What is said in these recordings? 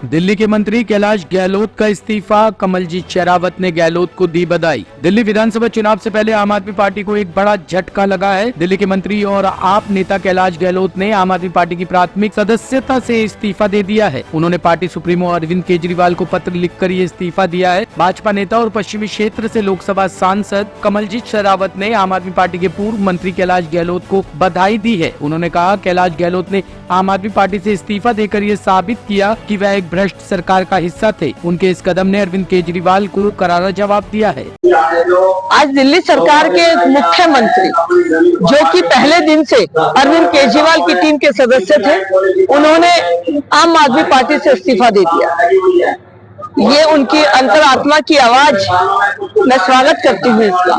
दिल्ली के मंत्री कैलाश गहलोत का इस्तीफा, कमलजीत शेरावत ने गहलोत को दी बधाई। दिल्ली विधानसभा चुनाव से पहले आम आदमी पार्टी को एक बड़ा झटका लगा है। दिल्ली के मंत्री और आप नेता कैलाश गहलोत ने आम आदमी पार्टी की प्राथमिक सदस्यता से इस्तीफा दे दिया है। उन्होंने पार्टी सुप्रीमो अरविंद केजरीवाल को पत्र लिखकर ये इस्तीफा दिया है। भाजपा नेता और पश्चिमी क्षेत्र से लोकसभा सांसद कमलजीत शेरावत ने आम आदमी पार्टी के पूर्व मंत्री कैलाश गहलोत को बधाई दी है। उन्होंने कहा, कैलाश गहलोत ने आम आदमी पार्टी से इस्तीफा देकर ये साबित किया कि वह एक भ्रष्ट सरकार का हिस्सा थे। उनके इस कदम ने अरविंद केजरीवाल को करारा जवाब दिया है। आज दिल्ली सरकार के मुख्यमंत्री, जो कि पहले दिन से अरविंद केजरीवाल की टीम के सदस्य थे, उन्होंने आम आदमी पार्टी से इस्तीफा दे दिया। ये उनकी अंतरात्मा की आवाज, मैं स्वागत करती हूँ इसका।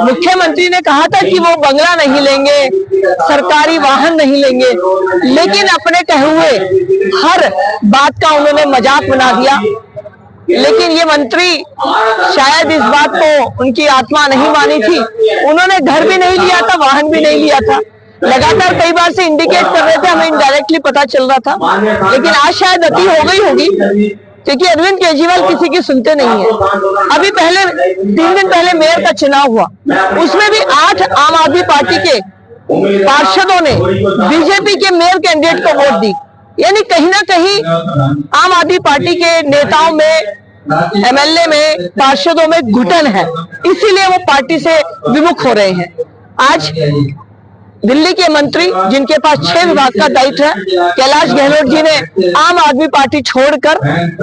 मुख्यमंत्री ने कहा था कि वो बंगला नहीं लेंगे, सरकारी वाहन नहीं लेंगे, लेकिन अपने कहे हुए हर बात का उन्होंने मजाक बना दिया। लेकिन ये मंत्री शायद इस बात को उनकी आत्मा नहीं मानी थी। उन्होंने घर भी नहीं लिया था, वाहन भी नहीं लिया था। लगातार कई बार से इंडिकेट कर रहे थे, हमें इनडायरेक्टली पता चल रहा था, लेकिन आज शायद अति हो गई होगी, क्योंकि अरविंद केजरीवाल किसी की सुनते नहीं है। अभी पहले 3 दिन पहले मेयर का चुनाव हुआ, उसमें भी 8 आम आदमी पार्टी के पार्षदों ने बीजेपी के मेयर कैंडिडेट को वोट दी। यानी कहीं ना कहीं आम आदमी पार्टी के नेताओं में, एमएलए में, पार्षदों में घुटन है, इसीलिए वो पार्टी से विमुख हो रहे हैं। आज दिल्ली के मंत्री, जिनके पास 6 विभाग का दायित्व है, कैलाश गहलोत जी ने आम आदमी पार्टी छोड़कर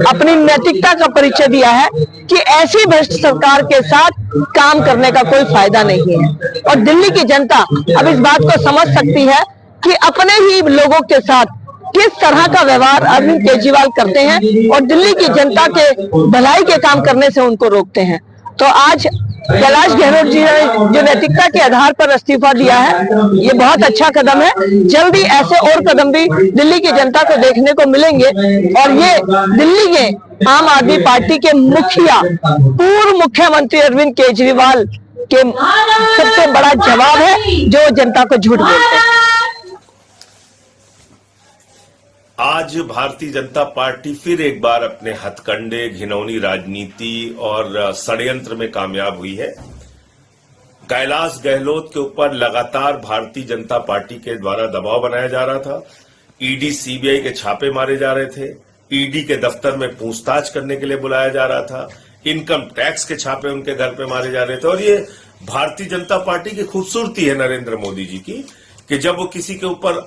अपनी नैतिकता का परिचय दिया है कि ऐसी भ्रष्ट सरकार के साथ काम करने का कोई फायदा नहीं है। और दिल्ली की जनता अब इस बात को समझ सकती है कि अपने ही लोगों के साथ किस तरह का व्यवहार अरविंद केजरीवाल करते हैं और दिल्ली की जनता के भलाई के काम करने से उनको रोकते हैं। तो आज कैलाश गहलोत जी ने जो नैतिकता के आधार पर इस्तीफा दिया है, ये बहुत अच्छा कदम है। जल्दी ऐसे और कदम भी दिल्ली की जनता को देखने को मिलेंगे और ये दिल्ली के आम आदमी पार्टी के मुखिया, पूर्व मुख्यमंत्री अरविंद केजरीवाल के सबसे बड़ा जवाब है, जो जनता को झूठ बोलते हैं। आज भारतीय जनता पार्टी फिर एक बार अपने हथकंडे, घिनौनी राजनीति और षड्यंत्र में कामयाब हुई है। कैलाश गहलोत के ऊपर लगातार भारतीय जनता पार्टी के द्वारा दबाव बनाया जा रहा था। ईडी, सीबीआई के छापे मारे जा रहे थे। ईडी के दफ्तर में पूछताछ करने के लिए बुलाया जा रहा था। इनकम टैक्स के छापे उनके घर पे मारे जा रहे थे। और ये भारतीय जनता पार्टी की खूबसूरती है नरेंद्र मोदी जी की, कि जब वो किसी के ऊपर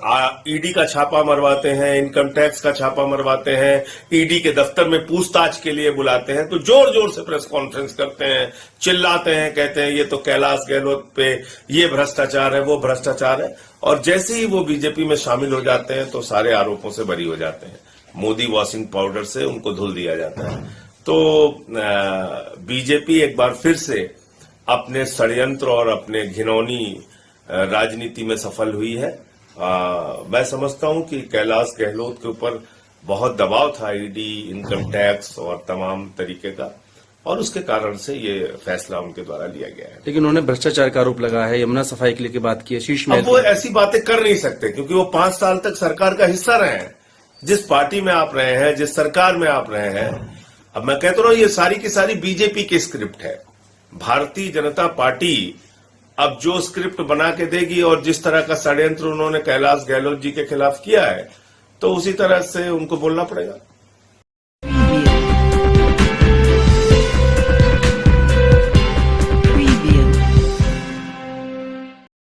ईडी का छापा मरवाते हैं, इनकम टैक्स का छापा मरवाते हैं, ईडी के दफ्तर में पूछताछ के लिए बुलाते हैं, तो जोर जोर से प्रेस कॉन्फ्रेंस करते हैं, चिल्लाते हैं, कहते हैं ये तो कैलाश गहलोत पे ये भ्रष्टाचार है, वो भ्रष्टाचार है। और जैसे ही वो बीजेपी में शामिल हो जाते हैं तो सारे आरोपों से बरी हो जाते हैं। मोदी वॉशिंग पाउडर से उनको धुल दिया जाता है। तो बीजेपी एक बार फिर से अपने षड्यंत्र और अपने घिनौनी राजनीति में सफल हुई है। मैं समझता हूं कि कैलाश गहलोत के ऊपर बहुत दबाव था, ईडी, इनकम टैक्स और तमाम तरीके का, और उसके कारण से ये फैसला उनके द्वारा लिया गया है। लेकिन उन्होंने भ्रष्टाचार का आरोप लगाया है, यमुना सफाई के लिए की बात की है, शीश में। अब वो ऐसी बातें कर नहीं सकते, क्योंकि वो 5 साल तक सरकार का हिस्सा रहे हैं। जिस पार्टी में आप रहे हैं, जिस सरकार में आप रहे हैं, अब मैं कहता हूं ये सारी की सारी बीजेपी की स्क्रिप्ट है। भारतीय जनता पार्टी अब जो स्क्रिप्ट बना के देगी और जिस तरह का षड्यंत्र उन्होंने कैलाश गहलोत जी के खिलाफ किया है, तो उसी तरह से उनको बोलना पड़ेगा।